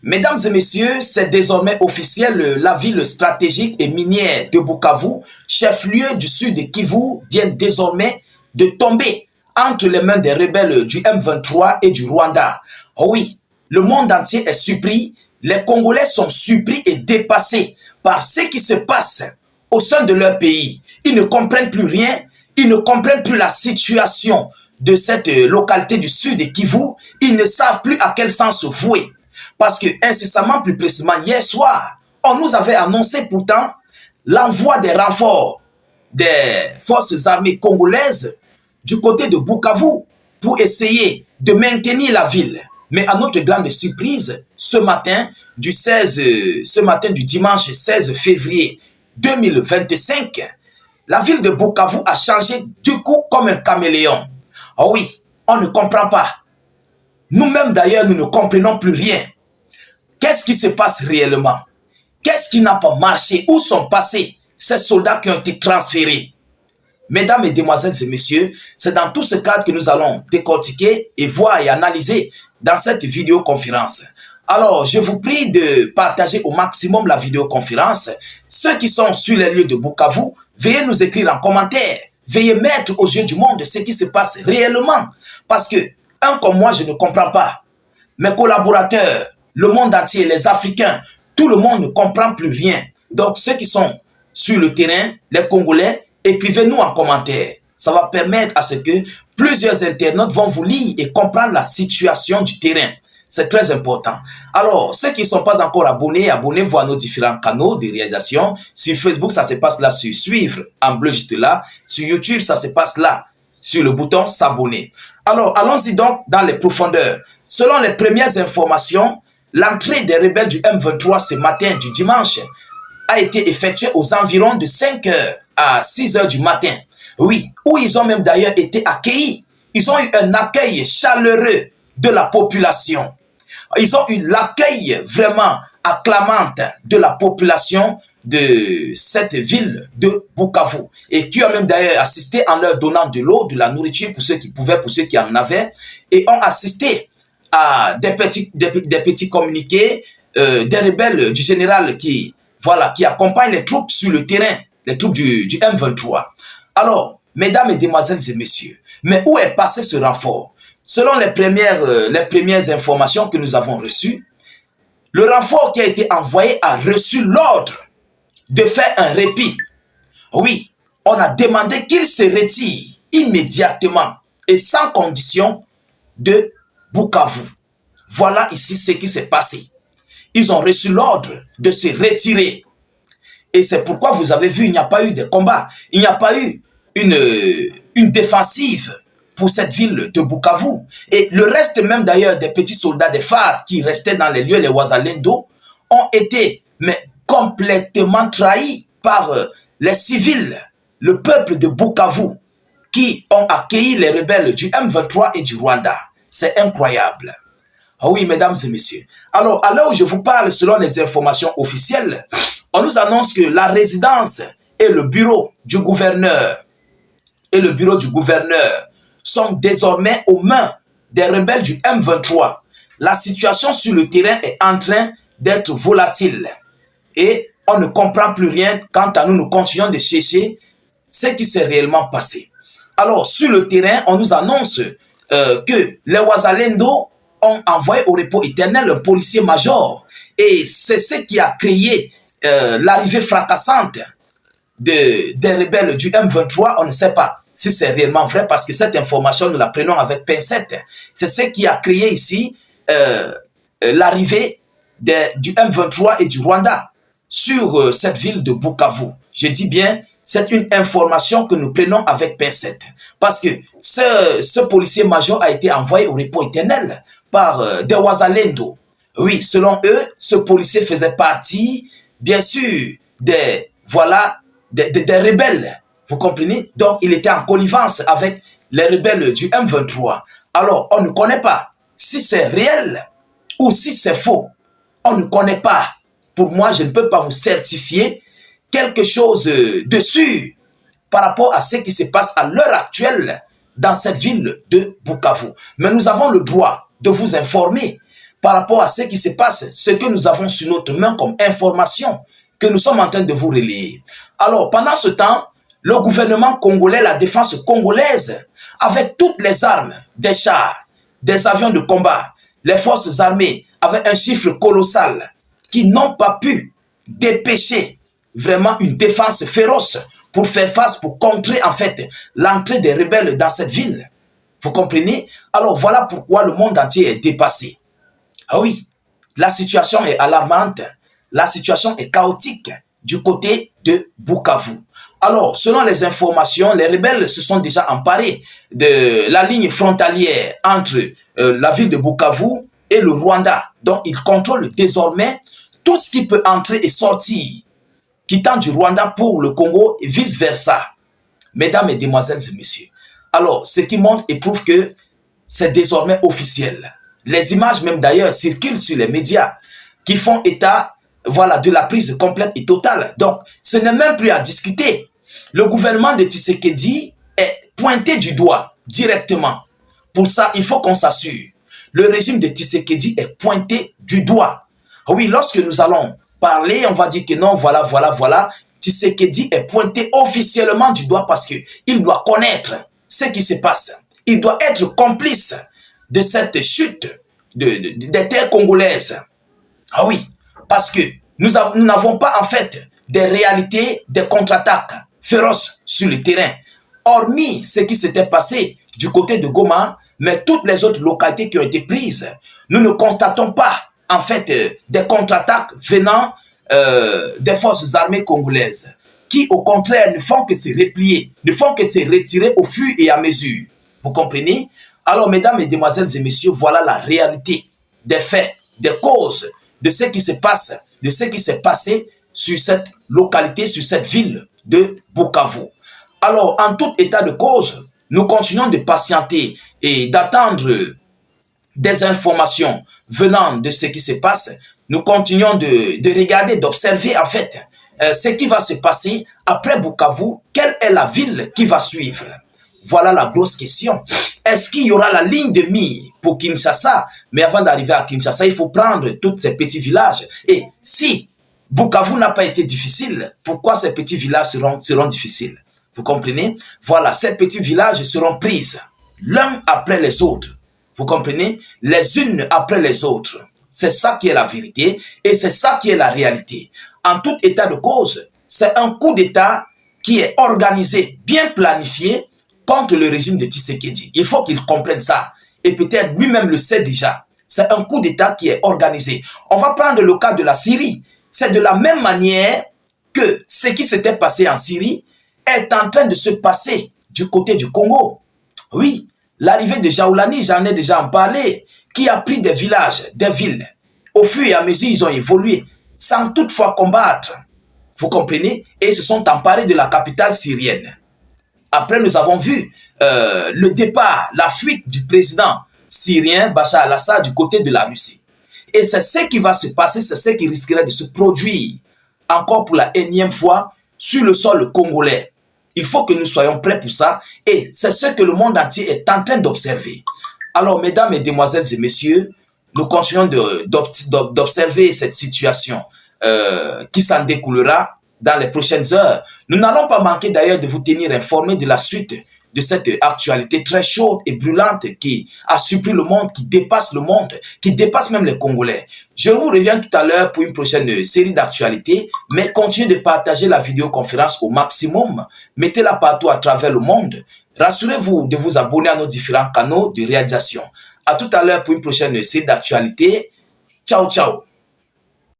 Mesdames et messieurs, c'est désormais officiel, la ville stratégique et minière de Bukavu, chef-lieu du sud de Kivu, vient désormais de tomber entre les mains des rebelles du M23 et du Rwanda. Oh oui, le monde entier est surpris, les Congolais sont surpris et dépassés par ce qui se passe au sein de leur pays. Ils ne comprennent plus rien, ils ne comprennent plus la situation de cette localité du sud de Kivu, ils ne savent plus à quel sens se vouer. Parce que incessamment, plus précisément, hier soir, on nous avait annoncé pourtant l'envoi des renforts des forces armées congolaises du côté de Bukavu pour essayer de maintenir la ville. Mais à notre grande surprise, ce matin du dimanche 16 février 2025, la ville de Bukavu a changé du coup comme un caméléon. Oh oui, on ne comprend pas. Nous-mêmes d'ailleurs, nous ne comprenons plus rien. Qu'est-ce qui se passe réellement? Qu'est-ce qui n'a pas marché? Où sont passés ces soldats qui ont été transférés? Mesdames, et demoiselles et messieurs, c'est dans tout ce cadre que nous allons décortiquer et voir et analyser dans cette vidéoconférence. Alors, je vous prie de partager au maximum la vidéoconférence. Ceux qui sont sur les lieux de Bukavu, veuillez nous écrire en commentaire. Veuillez mettre aux yeux du monde ce qui se passe réellement. Parce que, un comme moi, je ne comprends pas. Mes collaborateurs, le monde entier, les Africains, tout le monde ne comprend plus rien. Donc, ceux qui sont sur le terrain, les Congolais, écrivez-nous en commentaire. Ça va permettre à ce que plusieurs internautes vont vous lire et comprendre la situation du terrain. C'est très important. Alors, ceux qui ne sont pas encore abonnés, abonnez-vous à nos différents canaux de réalisation. Sur Facebook, ça se passe là sur suivre, en bleu juste là. Sur YouTube, ça se passe là, sur le bouton s'abonner. Alors, allons-y donc dans les profondeurs. Selon les premières informations, l'entrée des rebelles du M23 ce matin du dimanche a été effectuée aux environs de 5h à 6h du matin. Oui, où ils ont même d'ailleurs été accueillis. Ils ont eu un accueil chaleureux de la population. Ils ont eu l'accueil vraiment acclamant de la population de cette ville de Bukavu. Et qui ont même d'ailleurs assisté en leur donnant de l'eau, de la nourriture pour ceux qui pouvaient, pour ceux qui en avaient. Et ont assisté à des petits communiqués des rebelles du général qui accompagnent les troupes sur le terrain, les troupes du M23. Alors, mesdames et demoiselles et messieurs, mais où est passé ce renfort? Selon les premières informations que nous avons reçues, le renfort qui a été envoyé a reçu l'ordre de faire un répit. Oui, on a demandé qu'il se retire immédiatement et sans condition de Bukavu. Voilà ici ce qui s'est passé. Ils ont reçu l'ordre de se retirer. Et c'est pourquoi vous avez vu, il n'y a pas eu de combat. Il n'y a pas eu une défensive pour cette ville de Bukavu. Et le reste même d'ailleurs des petits soldats des FARC qui restaient dans les lieux, les Wazalendo, ont été complètement trahis par les civils, le peuple de Bukavu, qui ont accueilli les rebelles du M23 et du Rwanda. C'est incroyable. Ah oui, mesdames et messieurs. Alors, à l'heure où je vous parle, selon les informations officielles, on nous annonce que la résidence et le bureau du gouverneur sont désormais aux mains des rebelles du M23. La situation sur le terrain est en train d'être volatile. Et on ne comprend plus rien. Quant à nous, nous continuons de chercher ce qui s'est réellement passé. Alors, sur le terrain, on nous annonce que les Wazalendo ont envoyé au repos éternel un policier major. Et c'est ce qui a créé l'arrivée fracassante des rebelles du M23. On ne sait pas si c'est réellement vrai parce que cette information, nous la prenons avec pincette. C'est ce qui a créé ici l'arrivée du M23 et du Rwanda sur cette ville de Bukavu. Je dis bien, c'est une information que nous prenons avec pincette. Parce que ce policier major a été envoyé au repos éternel par des Wazalendo. Oui, selon eux, ce policier faisait partie, bien sûr, des rebelles. Vous comprenez? Donc, il était en connivence avec les rebelles du M23. Alors, on ne connaît pas si c'est réel ou si c'est faux. On ne connaît pas. Pour moi, je ne peux pas vous certifier quelque chose de sûr par rapport à ce qui se passe à l'heure actuelle dans cette ville de Bukavu. Mais nous avons le droit de vous informer par rapport à ce qui se passe, ce que nous avons sur notre main comme information que nous sommes en train de vous relayer. Alors, pendant ce temps, le gouvernement congolais, la défense congolaise, avec toutes les armes, des chars, des avions de combat, les forces armées, avec un chiffre colossal, qui n'ont pas pu dépêcher vraiment une défense féroce pour faire face, pour contrer en fait l'entrée des rebelles dans cette ville. Vous comprenez? Alors voilà pourquoi le monde entier est dépassé. Ah oui, la situation est alarmante, la situation est chaotique du côté de Bukavu. Alors, selon les informations, les rebelles se sont déjà emparés de la ligne frontalière entre la ville de Bukavu et le Rwanda. Donc, ils contrôlent désormais tout ce qui peut entrer et sortir, quittant du Rwanda pour le Congo et vice-versa. Mesdames, mesdemoiselles et messieurs. Alors, ce qui montre et prouve que c'est désormais officiel. Les images même d'ailleurs circulent sur les médias qui font état, voilà, de la prise complète et totale. Donc, ce n'est même plus à discuter. Le gouvernement de Tshisekedi est pointé du doigt directement. Pour ça, il faut qu'on s'assure. Le régime de Tshisekedi est pointé du doigt. Oui, lorsque nous allons parler, on va dire que non, voilà. Tshisekedi est pointé officiellement du doigt parce qu'il doit connaître ce qui se passe. Il doit être complice de cette chute des terres congolaises. Ah oui, parce que nous n'avons pas en fait des réalités, des contre-attaques féroces sur le terrain. Hormis ce qui s'était passé du côté de Goma, mais toutes les autres localités qui ont été prises, nous ne constatons pas en fait des contre-attaques venant des forces armées congolaises, qui au contraire ne font que se replier, ne font que se retirer au fur et à mesure. Vous comprenez? Alors, mesdames, mesdemoiselles et messieurs, voilà la réalité des faits, des causes, de ce qui se passe, de ce qui s'est passé sur cette localité, sur cette ville de Bukavu. Alors, en tout état de cause, nous continuons de patienter et d'attendre des informations venant de ce qui se passe. Nous continuons de regarder, d'observer en fait ce qui va se passer après Bukavu. Quelle est la ville qui va suivre? Voilà la grosse question. Est-ce qu'il y aura la ligne de mire pour Kinshasa? Mais avant d'arriver à Kinshasa, il faut prendre tous ces petits villages. Et si Bukavu n'a pas été difficile, pourquoi ces petits villages seront difficiles? Vous comprenez? Voilà, ces petits villages seront pris l'un après les autres. Vous comprenez? Les unes après les autres. C'est ça qui est la vérité et c'est ça qui est la réalité. En tout état de cause, c'est un coup d'État qui est organisé, bien planifié contre le régime de Tshisekedi. Il faut qu'il comprenne ça. Et peut-être lui-même le sait déjà. C'est un coup d'État qui est organisé. On va prendre le cas de la Syrie. C'est de la même manière que ce qui s'était passé en Syrie est en train de se passer du côté du Congo. Oui, l'arrivée de Jaoulani, j'en ai déjà en parlé, qui a pris des villages, des villes. Au fur et à mesure, ils ont évolué, sans toutefois combattre. Vous comprenez? Et ils se sont emparés de la capitale syrienne. Après, nous avons vu le départ, la fuite du président syrien Bachar al-Assad du côté de la Russie. Et c'est ce qui va se passer, c'est ce qui risquerait de se produire encore pour la énième fois sur le sol congolais. Il faut que nous soyons prêts pour ça et c'est ce que le monde entier est en train d'observer. Alors, mesdames, mesdemoiselles et messieurs, nous continuons d'observer cette situation qui s'en découlera dans les prochaines heures. Nous n'allons pas manquer d'ailleurs de vous tenir informés de la suite de cette actualité très chaude et brûlante qui a surpris le monde, qui dépasse le monde, qui dépasse même les Congolais. Je vous reviens tout à l'heure pour une prochaine série d'actualités, mais continuez de partager la vidéoconférence au maximum. Mettez-la partout à travers le monde. Rassurez-vous de vous abonner à nos différents canaux de réalisation. À tout à l'heure pour une prochaine série d'actualités. Ciao, ciao.